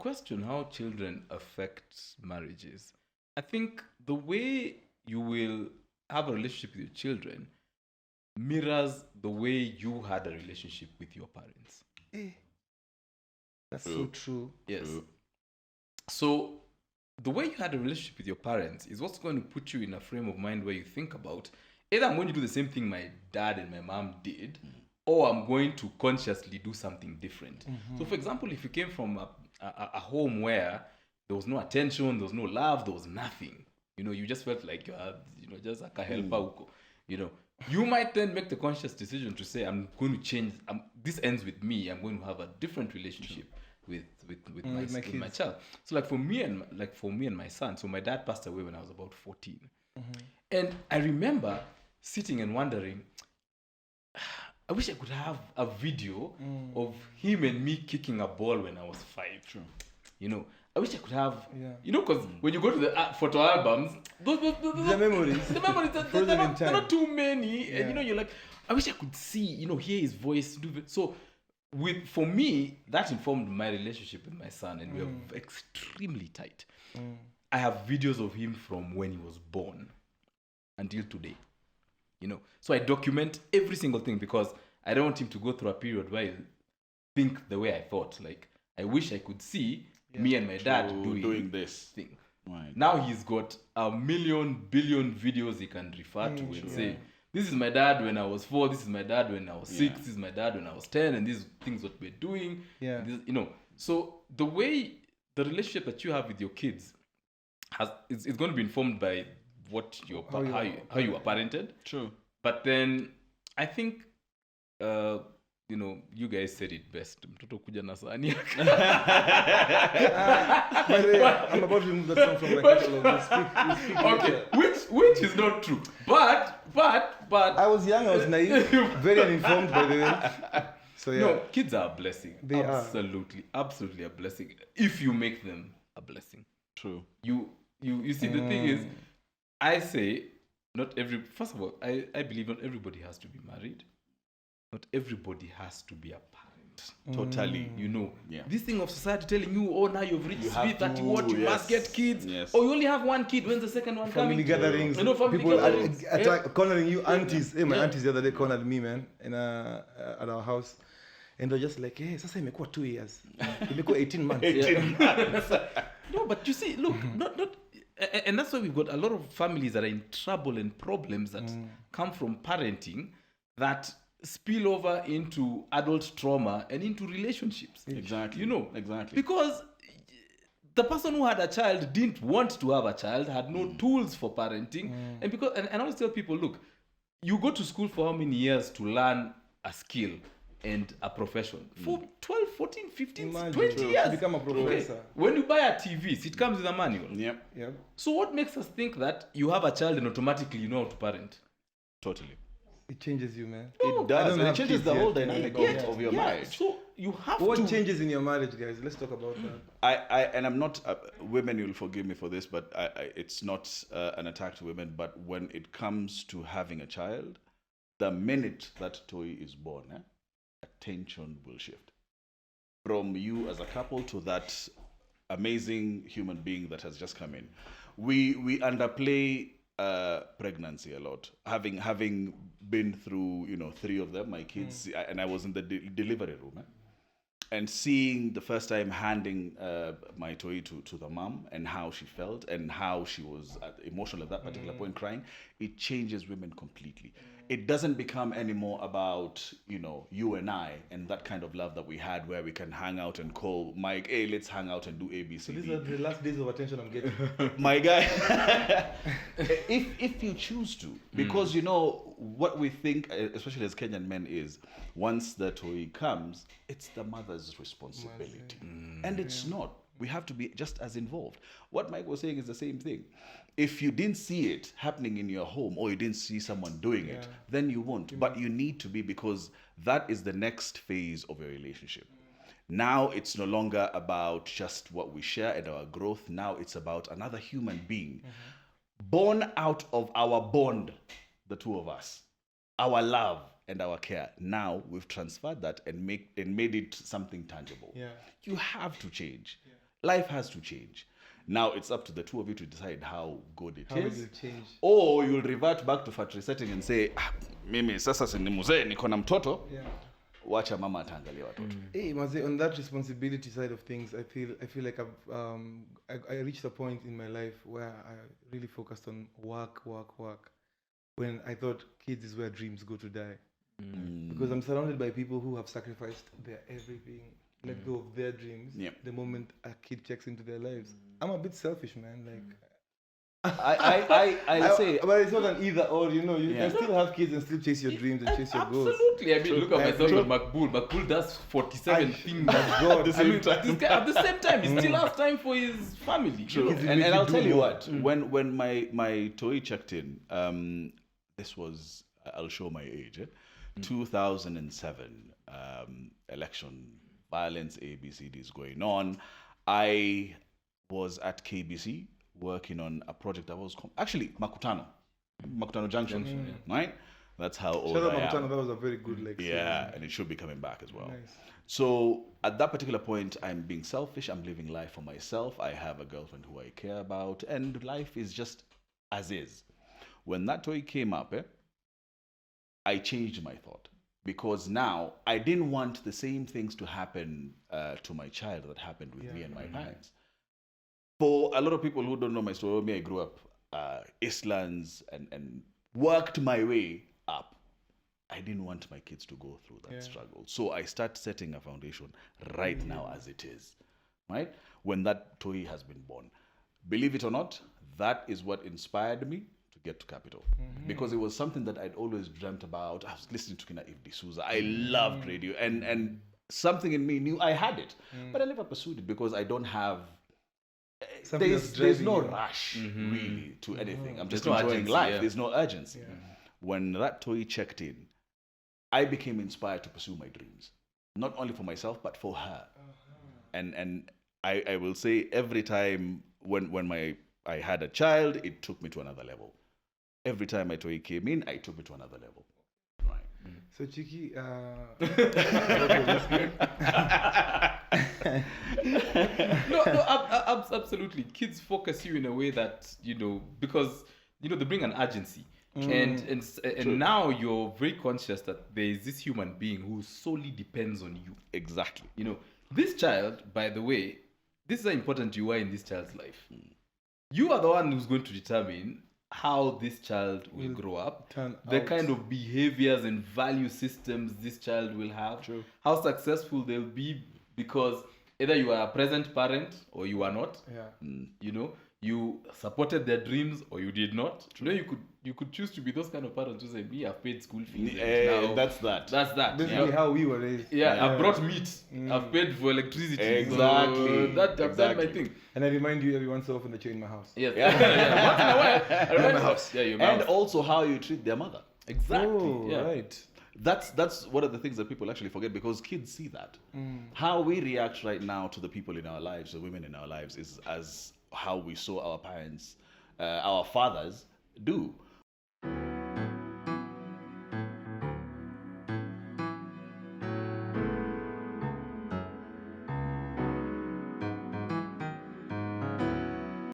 question how children affect marriages, I think the way you will have a relationship with your children mirrors the way you had a relationship with your parents. That's so true. Yes. So the way you had a relationship with your parents is what's going to put you in a frame of mind where you think about either I'm going to do the same thing my dad and my mom did, or I'm going to consciously do something different. So for example, if you came from a home where there was no attention, there was no love, there was nothing, you just felt like you are, just like a helper, you might then make the conscious decision to say, I'm going to change, this ends with me, I'm going to have a different relationship with my child. So like for me and my son, so my dad passed away when I was about 14. And I remember sitting and wondering, I wish I could have a video of him and me kicking a ball when I was 5. True. I wish I could have, because when you go to the photo albums, The memories. they're not too many. And, you're like, I wish I could see, hear his voice. So for me, that informed my relationship with my son, and we are extremely tight. I have videos of him from when he was born until today. So I document every single thing because I don't want him to go through a period where he think the way I thought. Like, I wish I could see me and my dad doing this thing. Right. Now he's got a million billion videos he can refer to and say, this is my dad when I was 4, this is my dad when I was 6, this is my dad when I was 10, and these things what we're doing. So the way the relationship that you have with your kids is going to be informed by what how you were parented. True. But then I think you guys said it best. Mtoto kuja na sahani. I'm about to remove that song from my catalog. Okay, which is not true. But I was young, I was naive, very uninformed by the way. So no, kids are a blessing. They absolutely a blessing if you make them a blessing. True. You see, the thing is, I say first of all, I believe not everybody has to be married. Not everybody has to be a parent. Totally. This thing of society telling you, now you've reached speed that you must get kids. Yes. Or you only have one kid. When's the second one family coming? gatherings. Family People gatherings. cornering you, aunties. Hey, my aunties the other day cornered me, man, at our house. And they're just like, hey, sasa imekuwa 2 years. Imekuwa 18 months. 18 months. No, but you see, look, not and that's why we've got a lot of families that are in trouble and problems that come from parenting that spill over into adult trauma and into relationships. Exactly. Exactly. Because the person who had a child didn't want to have a child, had no tools for parenting. And I always tell people, look, you go to school for how many years to learn a skill and a profession? For 12, 14, 15, 20 years. To become a professor. Okay. When you buy a TV, it comes with a manual. Yep. So what makes us think that you have a child and automatically you know how to parent? Totally. It changes you, man. It does. And it changes the whole dynamic of your marriage. So you have What changes in your marriage, guys? Let's talk about that. I'm not, women, you'll forgive me for this, but it's not an attack to women, but when it comes to having a child, the minute that toy is born, attention will shift. From you as a couple to that amazing human being that has just come in. We underplay pregnancy a lot. Having been through 3 of them, my kids, and I was in the delivery room, and seeing the first time handing my toy to the mom and how she felt and how she was emotional at that particular point, crying, it changes women completely. It doesn't become anymore about you and I and that kind of love that we had where we can hang out and call Mike, hey, let's hang out and do ABC. So these are the last days of attention I'm getting. My guy, if you choose to, because what we think, especially as Kenyan men, is once the toy comes, it's the mother's responsibility, and it's not. We have to be just as involved. What Mike was saying is the same thing. If you didn't see it happening in your home or you didn't see someone doing it, then you won't. But you need to be, because that is the next phase of your relationship. Now it's no longer about just what we share and our growth. Now it's about another human being born out of our bond, the two of us, our love and our care. Now we've transferred that and made it something tangible. You have to change. life has to change. Now it's up to the two of you to decide how good it How will is. you change? Or you'll revert back to factory setting and say, mimi sasa si ni mzee niko na mtoto, Yeah. wacha mama ataangalia watoto. Hey, Maze, on that responsibility side of things, I feel like I reached a point in my life where I really focused on work. When I thought kids is where dreams go to die, because I'm surrounded by people who have sacrificed their everything, let go of their dreams. Yep. The moment a kid checks into their lives, I'm a bit selfish, man. Like. I'll say, But it's not an either or, you know. You Yeah. can still have kids and still chase your dreams and chase your goals. Absolutely. I mean, look at myself True. and Makbul. Makbul does 47 things. God. This guy, at the same time, he still has time for his family. true. Kids And really I'll do tell you more. what, when my toy checked in, this was, I'll show my age, 2007, election, violence, ABCD is going on. I was at KBC working on a project that was actually Makutano Junction, right? That's how old Shout out I am. Makutano, that was a very good Yeah, and it should be coming back as well. Nice. So at that particular point, I'm being selfish. I'm living life for myself. I have a girlfriend who I care about, and life is just as is. When that toy came up, I changed my thought, because now I didn't want the same things to happen to my child that happened with me and my parents. For a lot of people who don't know my story, me, I grew up Eastlands and worked my way up. I didn't want my kids to go through that struggle. So I start setting a foundation right now as it is, right? When that toy has been born. Believe it or not, that is what inspired me to get to Capital. Because it was something that I'd always dreamt about. I was listening to Kina If D'Souza. I loved radio, and something in me knew I had it. But I never pursued it because I don't have... Something that's There's driving no you. rush really to anything. I'm just There's no enjoying urgency, life. yeah. There's no urgency. When that toy checked in, I became inspired to pursue my dreams, not only for myself but for her. And I will say every time when I had a child, it took me to another level. Every time my toy came in, I took me to another level. Right. So Chiki, Absolutely. Kids focus you in a way that, because, they bring an urgency. And now you're very conscious that there is this human being who solely depends on you. Exactly. This child, by the way, this is how important you are in this child's life. You are the one who's going to determine how this child will grow up, the kind of behaviors and value systems this child will have, how successful they'll be, because either you are a present parent or you are not. You supported their dreams or you did not. You could choose to be those kind of parents who say, me, I've paid school fees. Now That's that. That's that. basically how we were raised. I've brought meat. I've paid for electricity. Exactly. So I've done my thing. And I remind you every once so often that you're in my house. Yes. Once in a while. I remind my you. house. Yeah, you're And also how you treat their mother. exactly. Oh, yeah. right. That's one of the things that people actually forget, because kids see that. How we react right now to the people in our lives, the women in our lives, is as how we saw our parents, our fathers do.